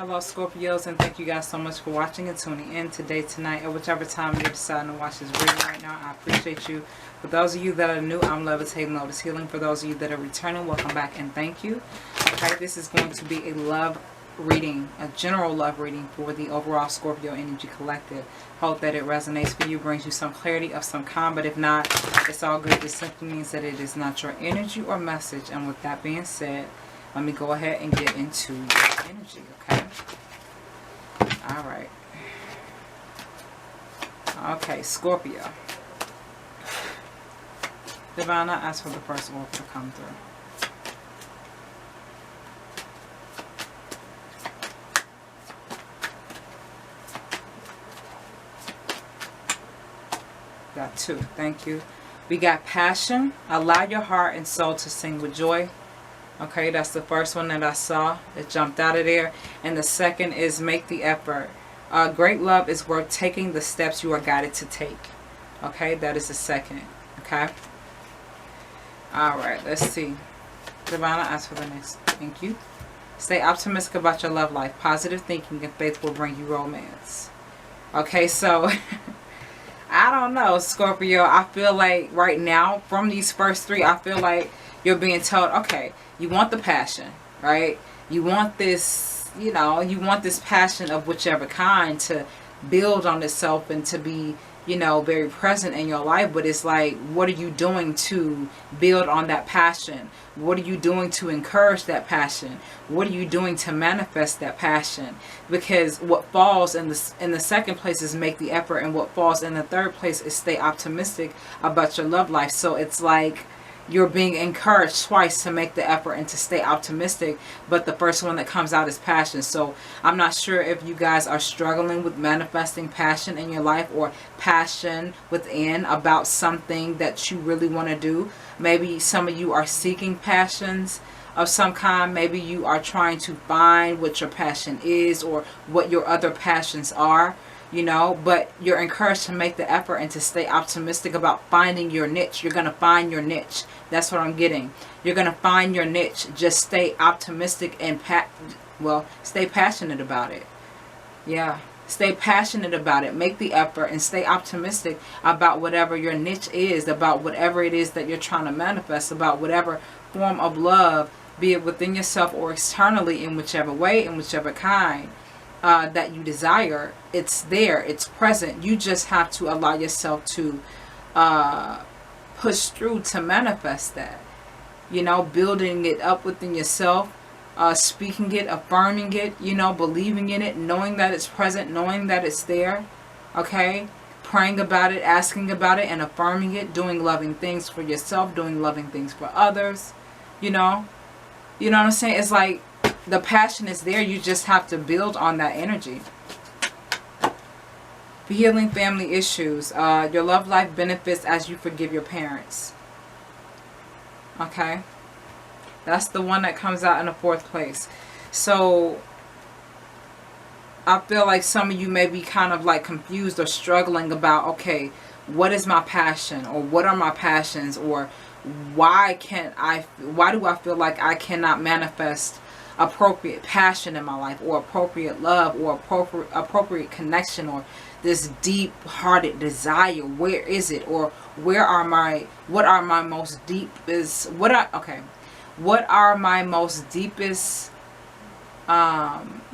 Hello Scorpios, and thank you guys so much for watching and tuning in today, tonight, or whichever time you're deciding to watch this video right now. I appreciate you. For those of you that are new, I'm Levitating, Lotus Healing. For those of you that are returning, welcome back and thank you. Okay, this is going to be a love reading, a general love reading for the overall Scorpio energy collective. Hope that it resonates for you, brings you some clarity of some kind, but if not, it's all good. This simply means that it is not your energy or message. And with that being said, let me go ahead and get into your energy, okay? Alright. Okay, Scorpio. Divine, I ask for the first oracle to come through. Got two. Thank you. We got passion. Allow your heart and soul to sing with joy. Okay, that's the first one that I saw that jumped out of there. And the second is make the effort. Great love is worth taking the steps you are guided to take. Okay, that is the second. Okay. Alright, let's see. Divine, I ask for the next. Thank you. Stay optimistic about your love life. Positive thinking and faith will bring you romance. Okay, so I don't know, Scorpio. I feel like right now, from these first three, I feel like you're being told, okay, you want the passion, right? You want this, you know, you want this passion of whichever kind to build on itself and to be, you know, very present in your life. But it's like, what are you doing to build on that passion? What are you doing to encourage that passion? What are you doing to manifest that passion? Because what falls in the second place is make the effort, and what falls in the third place is stay optimistic about your love life. So it's like you're being encouraged twice to make the effort and to stay optimistic, but the first one that comes out is passion. So I'm not sure if you guys are struggling with manifesting passion in your life, or passion within about something that you really want to do. Maybe some of you are seeking passions of some kind. Maybe you are trying to find what your passion is or what your other passions are. You know, but you're encouraged to make the effort and to stay optimistic about finding your niche. You're going to find your niche. That's what I'm getting. You're going to find your niche. Just stay optimistic and, stay passionate about it. Yeah. Stay passionate about it. Make the effort and stay optimistic about whatever your niche is, about whatever it is that you're trying to manifest, about whatever form of love, be it within yourself or externally, in whichever way, in whichever kind. That you desire. It's there, it's present. You just have to allow yourself to push through to manifest that, you know, building it up within yourself, speaking it, affirming it, you know, believing in it, knowing that it's present, knowing that it's there. Okay, praying about it, asking about it, and affirming it, doing loving things for yourself, doing loving things for others. You know what I'm saying? It's like the passion is there. You just have to build on that energy. For healing family issues, your love life benefits as you forgive your parents. Okay. That's the one that comes out in the fourth place. So I feel like some of you may be kind of like confused or struggling about, okay, what is my passion, or what are my passions, or why do I feel like I cannot manifest appropriate passion in my life, or appropriate love, or appropriate connection, or this deep-hearted desire? Where is it? Or what are my most deepest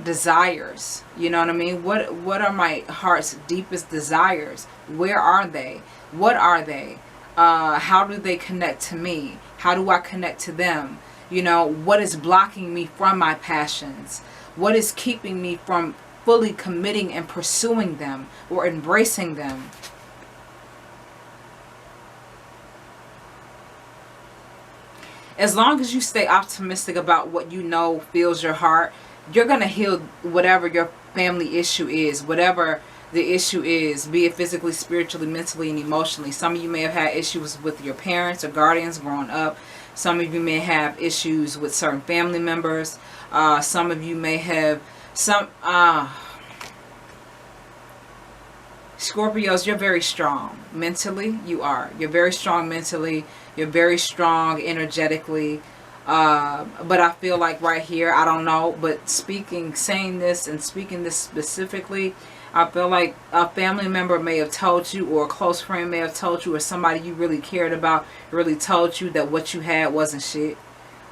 desires? You know what I mean? What are my heart's deepest desires? Where are they? What are they? How do they connect to me? How do I connect to them? You know, what is blocking me from my passions? What is keeping me from fully committing and pursuing them or embracing them? As long as you stay optimistic about what you know fills your heart, you're going to heal whatever your family issue is, whatever the issue is, be it physically, spiritually, mentally, and emotionally. Some of you may have had issues with your parents or guardians growing up. Some of you may have issues with certain family members. Some of you may have Scorpios, you're very strong mentally. You are. You're very strong mentally. You're very strong energetically. But I feel like right here, I don't know, but saying this and speaking this specifically, I feel like a family member may have told you, or a close friend may have told you, or somebody you really cared about really told you that what you had wasn't shit,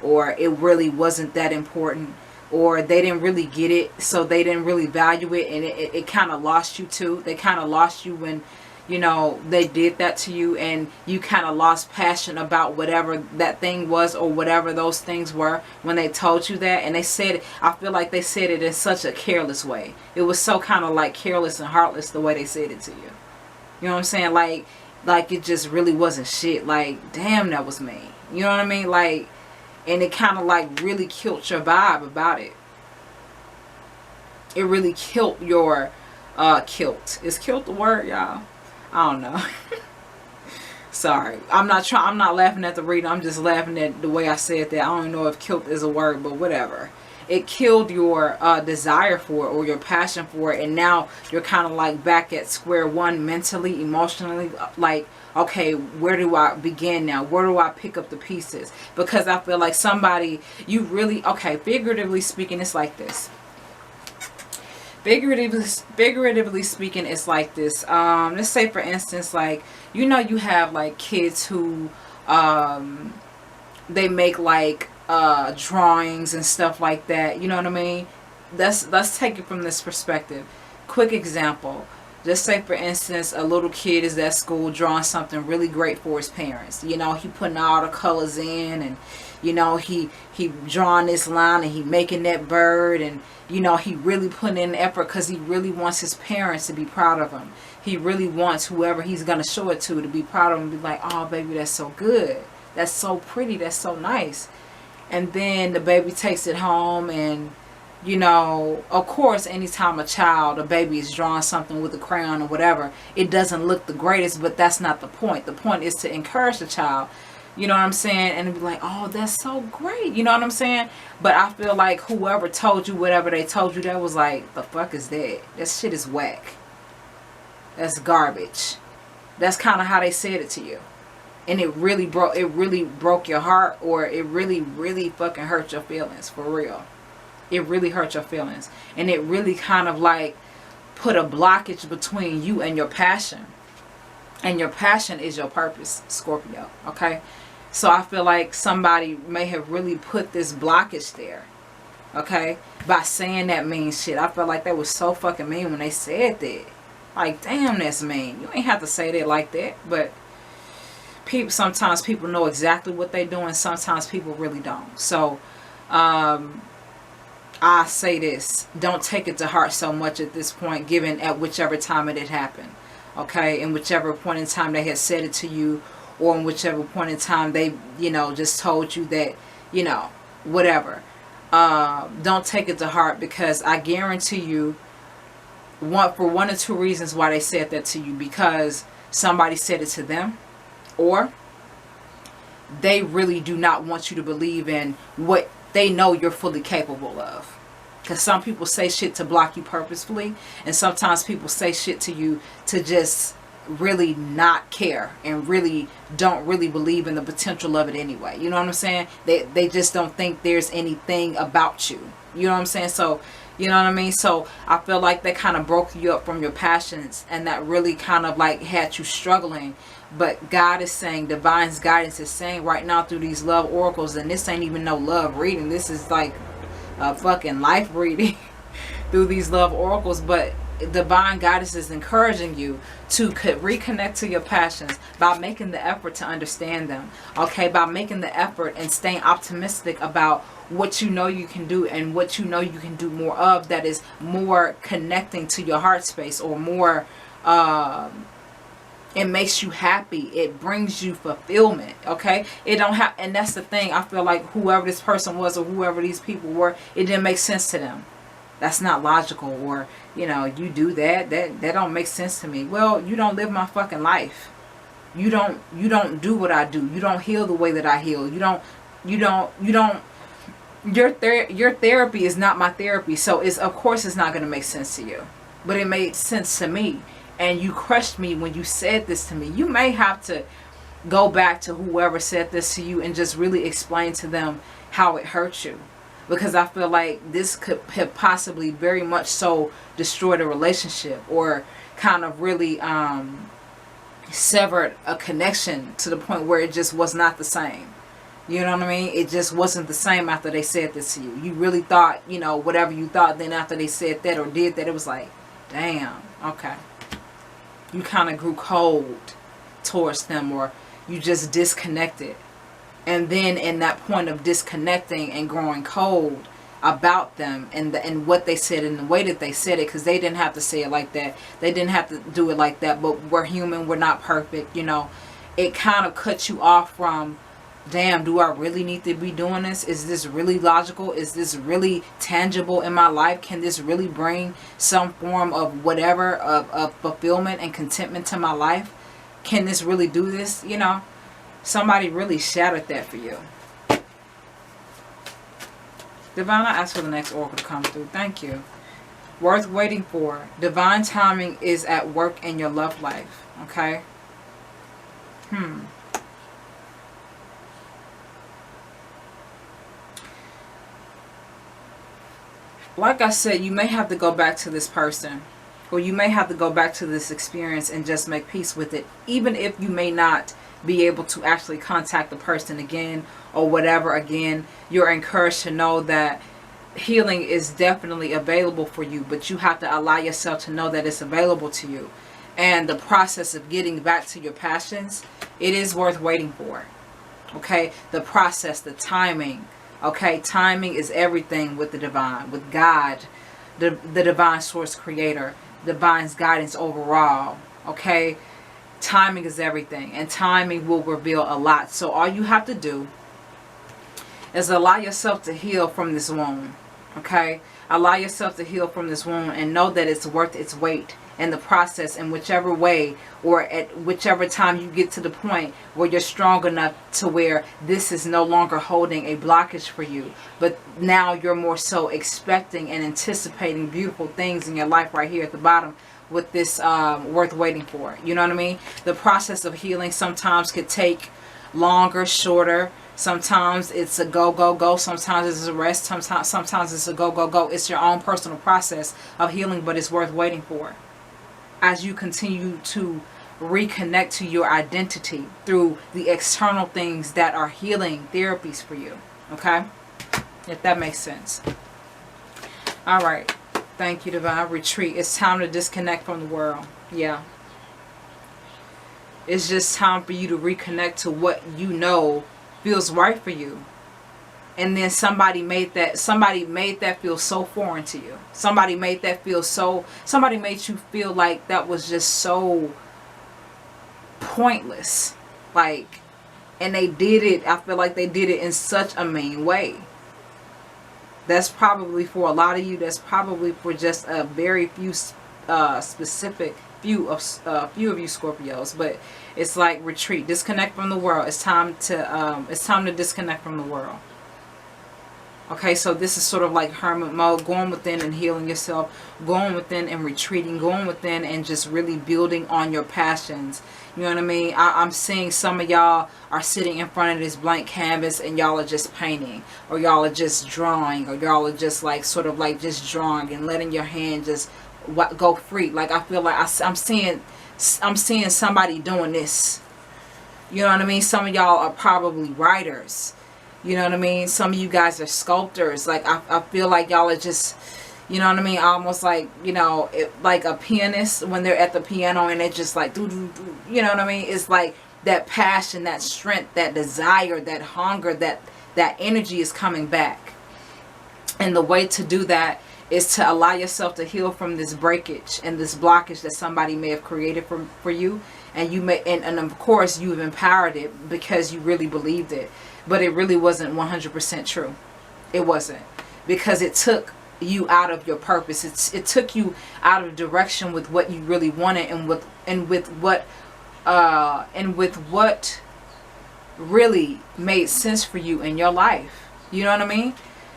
or it really wasn't that important, or they didn't really get it, so they didn't really value it, and it kind of lost you too. They kind of lost you when, you know, they did that to you, and you kind of lost passion about whatever that thing was, or whatever those things were, when they told you that. And they said it, I feel like they said it in such a careless way. It was so kind of like careless and heartless the way they said it to you. You know what I'm saying? Like it just really wasn't shit. Like, damn, that was me. You know what I mean? Like, and it kind of like really killed your vibe about it. It really killed your, is killed the word, y'all? I don't know. Sorry. I'm not laughing at the reading. I'm just laughing at the way I said that. I don't know if killed is a word, but whatever. It killed your desire for it, or your passion for it. And now you're kind of like back at square one mentally, emotionally. Like, okay, where do I begin now? Where do I pick up the pieces? Because I feel like somebody, you really, okay, figuratively speaking, it's like this. Figuratively speaking, it's like this. Let's say, for instance, like, you know, you have like kids who they make like drawings and stuff like that. You know what I mean? Let's take it from this perspective. Quick example. Just say, for instance, a little kid is at school drawing something really great for his parents. You know, he putting all the colors in, and you know, he drawing this line, and he making that bird, and you know, he really putting in effort because he really wants his parents to be proud of him. He really wants whoever he's going to show it to be proud of him, and be like, oh, baby, that's so good. That's so pretty. That's so nice. And then the baby takes it home, and, you know, of course, anytime a baby is drawing something with a crayon or whatever, it doesn't look the greatest, but that's not the point. The point is to encourage the child. You know what I'm saying? And be like, oh, that's so great. You know what I'm saying? But I feel like whoever told you whatever they told you, that was like, the fuck is that? That shit is whack. That's garbage. That's kind of how they said it to you. And it really broke your heart, or it really fucking hurt your feelings, for real. It really hurt your feelings. And it really kind of like put a blockage between you and your passion. And your passion is your purpose, Scorpio. Okay? So I feel like somebody may have really put this blockage there. Okay? By saying that mean shit. I felt like that was so fucking mean when they said that. Like, damn, that's mean. You ain't have to say that like that. But sometimes people know exactly what they're doing. Sometimes people really don't. So, I say this. Don't take it to heart so much at this point, given at whichever time it had happened. Okay? In whichever point in time they had said it to you, or in whichever point in time they, you know, just told you that, you know, whatever. Don't take it to heart, because I guarantee you, for one or two reasons why they said that to you. Because somebody said it to them, or they really do not want you to believe in what they know you're fully capable of. Because some people say shit to block you purposefully, and sometimes people say shit to you to just really not care, and really don't really believe in the potential of it anyway. You know what I'm saying? They just don't think there's anything about you. You know what I'm saying? So, you know what I mean? So I feel like that kind of broke you up from your passions, and that really kind of like had you struggling. But God is saying, Divine's guidance is saying right now through these love oracles, and this ain't even no love reading. This is like a fucking life reading through these love oracles. But Divine guidance is encouraging you to reconnect to your passions by making the effort to understand them. Okay, by making the effort and staying optimistic about what you know you can do, and what you know you can do more of, that is more connecting to your heart space, or more it makes you happy. It brings you fulfillment. Okay, it don't have, and that's the thing. I feel like whoever this person was, or whoever these people were, it didn't make sense to them. That's not logical. Or, you know, you do that don't make sense to me. Well, you don't live my fucking life. You don't do what I do. You don't heal the way that I heal. Your therapy is not my therapy. So of course it's not going to make sense to you. But it made sense to me. And you crushed me when you said this to me. You may have to go back to whoever said this to you and just really explain to them how it hurt you. Because I feel like this could have possibly very much so destroyed a relationship, or kind of really severed a connection to the point where it just was not the same. You know what I mean? It just wasn't the same after they said this to you. You really thought, you know, whatever you thought, then after they said that or did that, it was like, damn, okay. You kind of grew cold towards them, or you just disconnected. And then in that point of disconnecting and growing cold about them and what they said and the way that they said it, because they didn't have to say it like that. They didn't have to do it like that, but we're human. We're not perfect, you know. It kind of cuts you off from, damn, do I really need to be doing this? Is this really logical? Is this really tangible in my life? Can this really bring some form of whatever, of fulfillment and contentment to my life? Can this really do this? You know, somebody really shattered that for you. Divine, I ask for the next oracle to come through. Thank you. Worth waiting for. Divine timing is at work in your love life. Okay? Like I said, you may have to go back to this person, or you may have to go back to this experience and just make peace with it, even if you may not be able to actually contact the person again or whatever again. You're encouraged to know that healing is definitely available for you, but you have to allow yourself to know that it's available to you. And the process of getting back to your passions, it is worth waiting for. Okay? The process, the timing. Okay? Timing is everything with the divine, with God, the divine source creator, divine's guidance overall. Okay? Timing is everything, and timing will reveal a lot. So all you have to do is allow yourself to heal from this wound. Okay? Allow yourself to heal from this wound and know that it's worth its weight in the process, in whichever way or at whichever time you get to the point where you're strong enough to where this is no longer holding a blockage for you, but now you're more so expecting and anticipating beautiful things in your life right here at the bottom with this worth waiting for. You know what I mean? The process of healing sometimes could take longer, shorter. Sometimes it's a go, go, go. Sometimes it's a rest. Sometimes it's a go, go, go. It's your own personal process of healing, but it's worth waiting for. As you continue to reconnect to your identity through the external things that are healing therapies for you. Okay? If that makes sense. Alright. Thank you, Divine. Retreat. It's time to disconnect from the world. Yeah. It's just time for you to reconnect to what you know feels right for you. And then somebody made that feel so foreign to you. Somebody made you feel like that was just so pointless. Like, and they did it, I feel like they did it in such a mean way. That's probably for a lot of you, that's probably for just a very few specific few of you Scorpios. But it's like, retreat, disconnect from the world. It's time to disconnect from the world. Okay, so this is sort of like hermit mode, going within and healing yourself, going within and retreating, going within and just really building on your passions. You know what I mean? I'm seeing some of y'all are sitting in front of this blank canvas and y'all are just painting, or y'all are just drawing, or y'all are just like sort of like just drawing and letting your hand just go free. Like, I feel like I'm seeing somebody doing this. You know what I mean? Some of y'all are probably writers. You know what I mean? Some of you guys are sculptors. Like, I feel like y'all are just, you know what I mean? Almost like, you know, like a pianist when they're at the piano and they're just like, doo, doo, doo. You know what I mean? It's like that passion, that strength, that desire, that hunger, that energy is coming back. And the way to do that is to allow yourself to heal from this breakage and this blockage that somebody may have created for you. And you may, and of course you've empowered it because you really believed it. But it really wasn't 100% true. It wasn't. Because it took you out of your purpose. It took you out of direction with what you really wanted, and with what really made sense for you in your life. You know what I mean?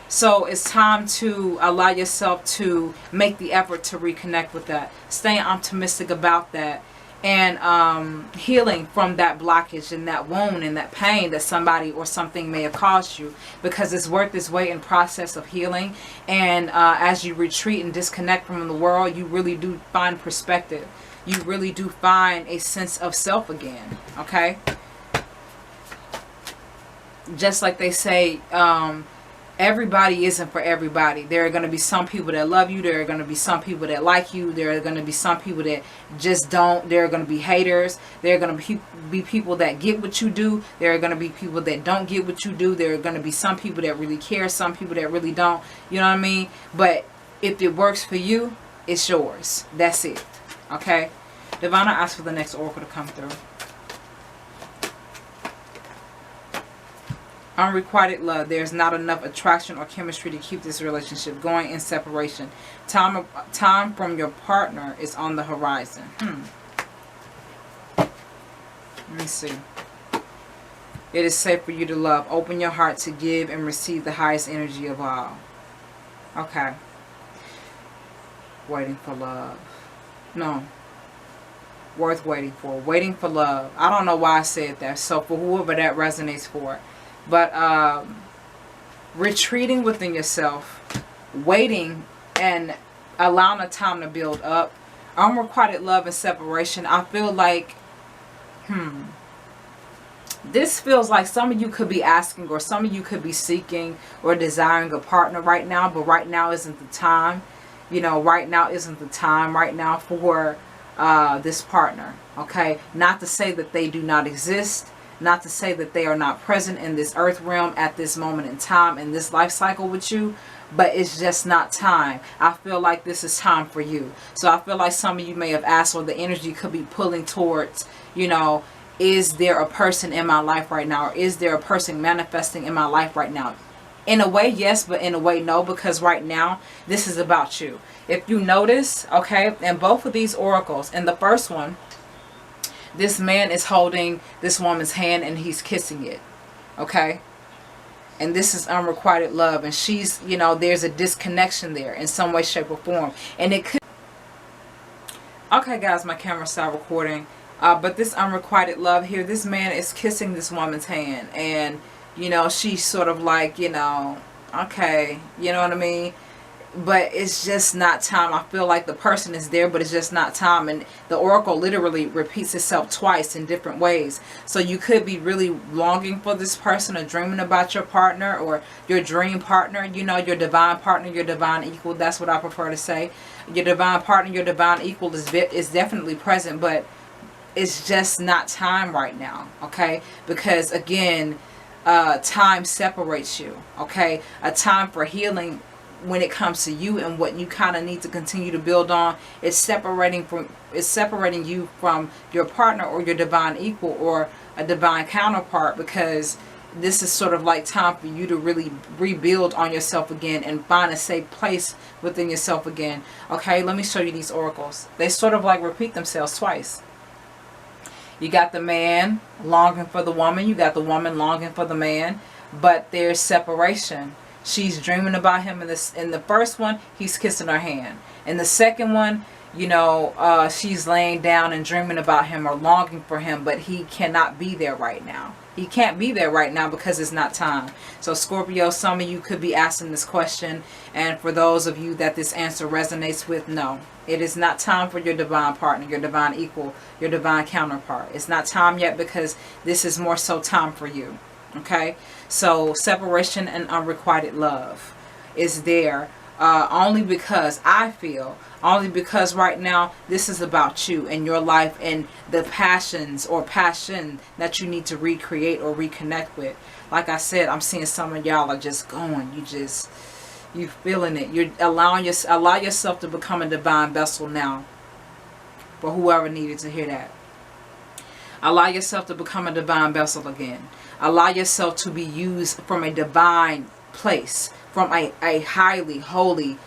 So it's time to allow yourself to make the effort to reconnect with that. Stay optimistic about that. and healing from that blockage and that wound and that pain that somebody or something may have caused you, because it's worth its weight in process of healing. And as you retreat and disconnect from the world, you really do find perspective. You really do find a sense of self again. Okay, just like they say, everybody isn't for everybody. There are going to be some people that love you. There are going to be some people that like you. There are going to be some people that just don't. There are going to be haters. There are going to be people that get what you do. There are going to be people that don't get what you do. There are going to be some people that really care, some people that really don't. You know what I mean? But if it works for you, it's yours. That's it. Okay? Divine, I ask for the next oracle to come through. Unrequited love. There's not enough attraction or chemistry to keep this relationship going in separation. Time from your partner is on the horizon. Let me see. It is safe for you to love. Open your heart to give and receive the highest energy of all. Okay. Waiting for love. No. Worth waiting for. Waiting for love. I don't know why I said that. So for whoever that resonates for. But retreating within yourself, waiting and allowing the time to build up. Unrequited love and separation. I feel like, this feels like some of you could be asking, or some of you could be seeking or desiring a partner right now, but right now isn't the time. You know, right now isn't the time right now for this partner. Okay, not to say that they do not exist. Not to say that they are not present in this earth realm at this moment in time, in this life cycle with you, but it's just not time. I feel like this is time for you. So I feel like some of you may have asked, or the energy could be pulling towards, you know, is there a person in my life right now? Or is there a person manifesting in my life right now? In a way, yes, but in a way, no, because right now, this is about you. If you notice, okay, in both of these oracles, in the first one, this man is holding this woman's hand and he's kissing it. Okay? And this is unrequited love. And she's, you know, there's a disconnection there in some way, shape, or form. And it could... Okay, guys, my camera stopped recording. But this unrequited love here, this man is kissing this woman's hand. And, you know, she's sort of like, you know, okay, you know what I mean? But it's just not time. I feel like the person is there, but it's just not time. And the oracle literally repeats itself twice in different ways. So you could be really longing for this person, or dreaming about your partner or your dream partner. You know, your divine partner, your divine equal. That's what I prefer to say. Your divine partner, your divine equal is definitely present, but it's just not time right now. Okay? Because again, time separates you. Okay? A time for healing when it comes to you and what you kind of need to continue to build on. It's separating you from your partner or your divine equal or a divine counterpart, because this is sort of like time for you to really rebuild on yourself again and find a safe place within yourself again. Okay, let me show you these oracles. They sort of like repeat themselves twice. You got the man longing for the woman, you got the woman longing for the man, but there's separation. She's dreaming about him in the first one, he's kissing her hand. In the second one, you know, she's laying down and dreaming about him or longing for him, but he cannot be there right now. He can't be there right now because it's not time. So Scorpio, some of you could be asking this question, and for those of you that this answer resonates with, no, it is not time for your divine partner, your divine equal, your divine counterpart. It's not time yet, because this is more so time for you. Okay, so separation and unrequited love is there, only because right now this is about you and your life and the passions or passion that you need to recreate or reconnect with. Like I said, I'm seeing some of y'all are just going, you feeling it. You're allow yourself to become a divine vessel now. For whoever needed to hear that, allow yourself to become a divine vessel again. Allow yourself to be used from a divine place, from a highly holy,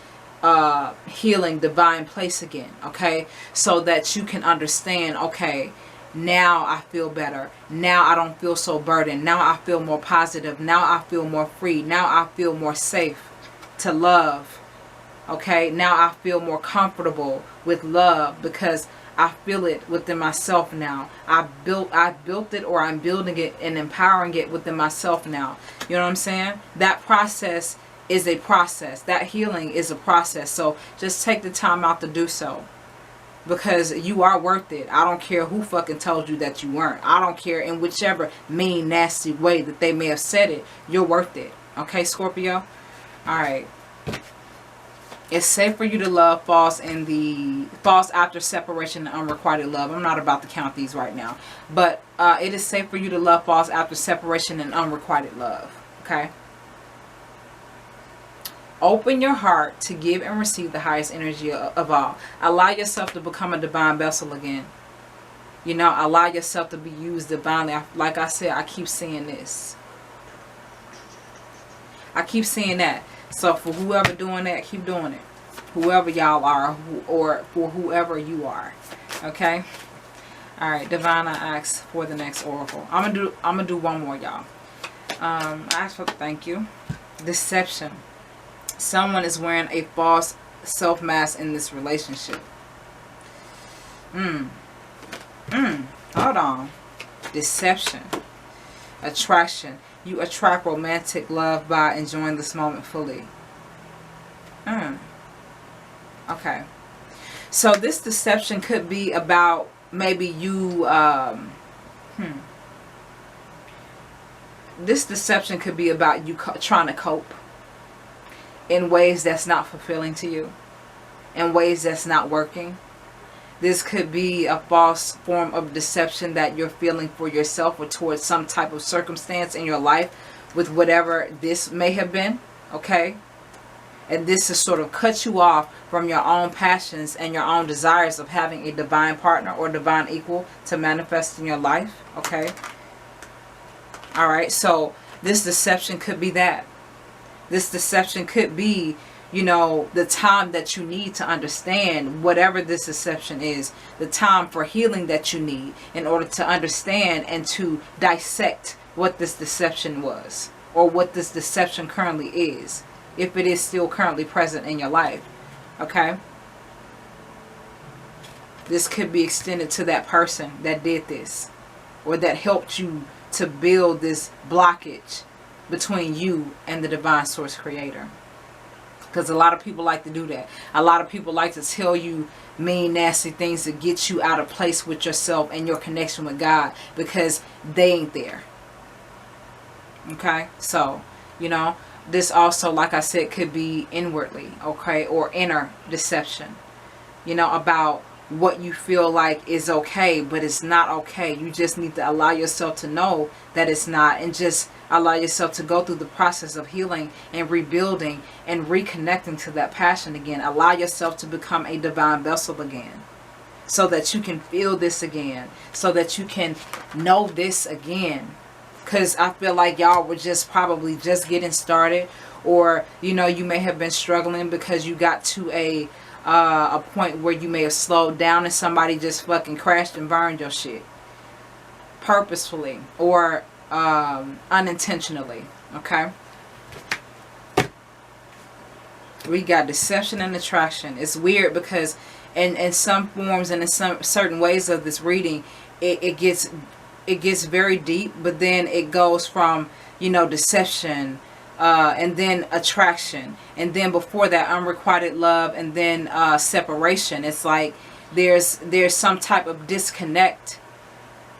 healing, divine place again. Okay? So that you can understand, okay, now I feel better. Now I don't feel so burdened. Now I feel more positive. Now I feel more free. Now I feel more safe to love. Okay? Now I feel more comfortable with love, because I feel it within myself now. I've built it, or I'm building it and empowering it within myself now. You know what I'm saying? That process is a process. That healing is a process. So just take the time out to do so. Because you are worth it. I don't care who fucking told you that you weren't. I don't care in whichever mean, nasty way that they may have said it. You're worth it. Okay, Scorpio? Alright. It's safe for you to love falls after separation and unrequited love. I'm not about to count these right now. But it is safe for you to love falls after separation and unrequited love. Okay? Open your heart to give and receive the highest energy of all. Allow yourself to become a divine vessel again. You know, allow yourself to be used divinely. Like I said, I keep seeing this. I keep seeing that. So for whoever doing that, keep doing it. Whoever y'all are, or for whoever you are. Okay? Alright, Divine, I ask for the next oracle. I'm gonna do one more, y'all. I ask for thank you. Deception. Someone is wearing a false self-mask in this relationship. Hold on. Deception. Attraction. You attract romantic love by enjoying this moment fully. Okay. So this deception could be about maybe you... This deception could be about you trying to cope in ways that's not fulfilling to you, in ways that's not working. This could be a false form of deception that you're feeling for yourself or towards some type of circumstance in your life with whatever this may have been, okay? And this is sort of cut you off from your own passions and your own desires of having a divine partner or divine equal to manifest in your life, okay? Alright, so this deception could be that. This deception could be, you know, the time that you need to understand whatever this deception is. The time for healing that you need in order to understand and to dissect what this deception was. Or what this deception currently is. If it is still currently present in your life. Okay? This could be extended to that person that did this. Or that helped you to build this blockage between you and the divine source creator. Because a lot of people like to do that. A lot of people like to tell you mean, nasty things to get you out of place with yourself and your connection with God. Because they ain't there. Okay? So, you know, this also, like I said, could be inwardly. Okay? Or inner deception. You know, about what you feel like is okay, but it's not okay. You just need to allow yourself to know that it's not, and just allow yourself to go through the process of healing and rebuilding and reconnecting to that passion again. Allow yourself to become a divine vessel again, so that you can feel this again, so that you can know this again. Because I feel like y'all were just probably just getting started, or you know, you may have been struggling because you got to a point where you may have slowed down and somebody just fucking crashed and burned your shit purposefully or unintentionally. Okay, we got deception and attraction. It's weird because in some forms and in some certain ways of this reading, it gets very deep, but then it goes from, you know, deception, and then attraction, and then before that unrequited love, and then separation. It's like there's some type of disconnect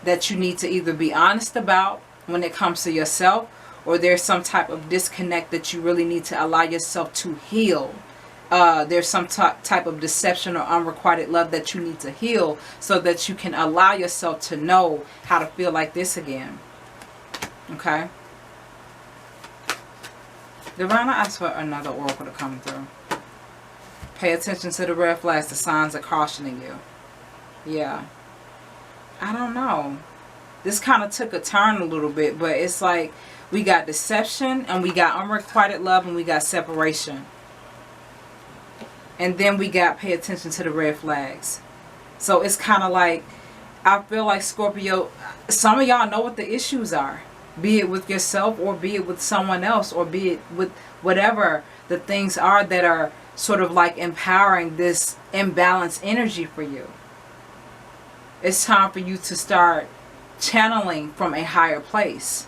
that you need to either be honest about when it comes to yourself, or there's some type of disconnect that you really need to allow yourself to heal. There's some type of deception or unrequited love that you need to heal, so that you can allow yourself to know how to feel like this again. Okay? Divine, I ask for another oracle to come through. Pay attention to the red flags. The signs are cautioning you. Yeah. I don't know. This kind of took a turn a little bit, but it's like we got deception, and we got unrequited love, and we got separation. And then we got pay attention to the red flags. So it's kind of like, I feel like Scorpio, some of y'all know what the issues are. Be it with yourself, or be it with someone else, or be it with whatever the things are that are sort of like empowering this imbalanced energy for you. It's time for you to start channeling from a higher place.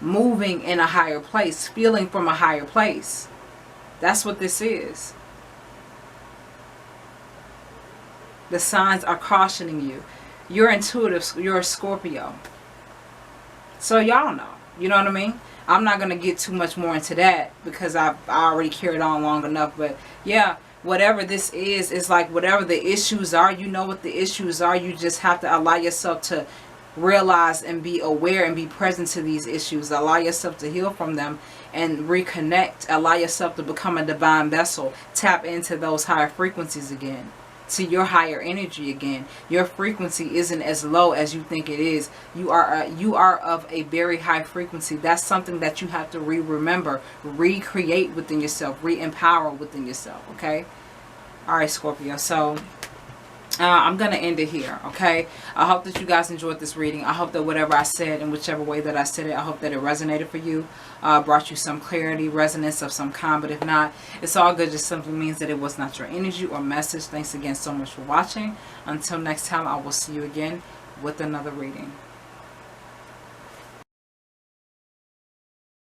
Moving in a higher place. Feeling from a higher place. That's what this is. The signs are cautioning you. You're intuitive. You're a Scorpio. So y'all know. You know what I mean? I'm not going to get too much more into that because I already carried on long enough. But yeah, whatever this is like whatever the issues are. You know what the issues are. You just have to allow yourself to realize and be aware and be present to these issues. Allow yourself to heal from them and reconnect. Allow yourself to become a divine vessel. Tap into those higher frequencies again. To your higher energy again. Your frequency isn't as low as you think it is. You are of a very high frequency. That's something that you have to remember, recreate within yourself, re-empower within yourself. Okay. All right, Scorpio. So I'm going to end it here, okay? I hope that you guys enjoyed this reading. I hope that whatever I said, in whichever way that I said it, I hope that it resonated for you, brought you some clarity, resonance of some kind. But if not, it's all good. Just simply means that it was not your energy or message. Thanks again so much for watching. Until next time, I will see you again with another reading.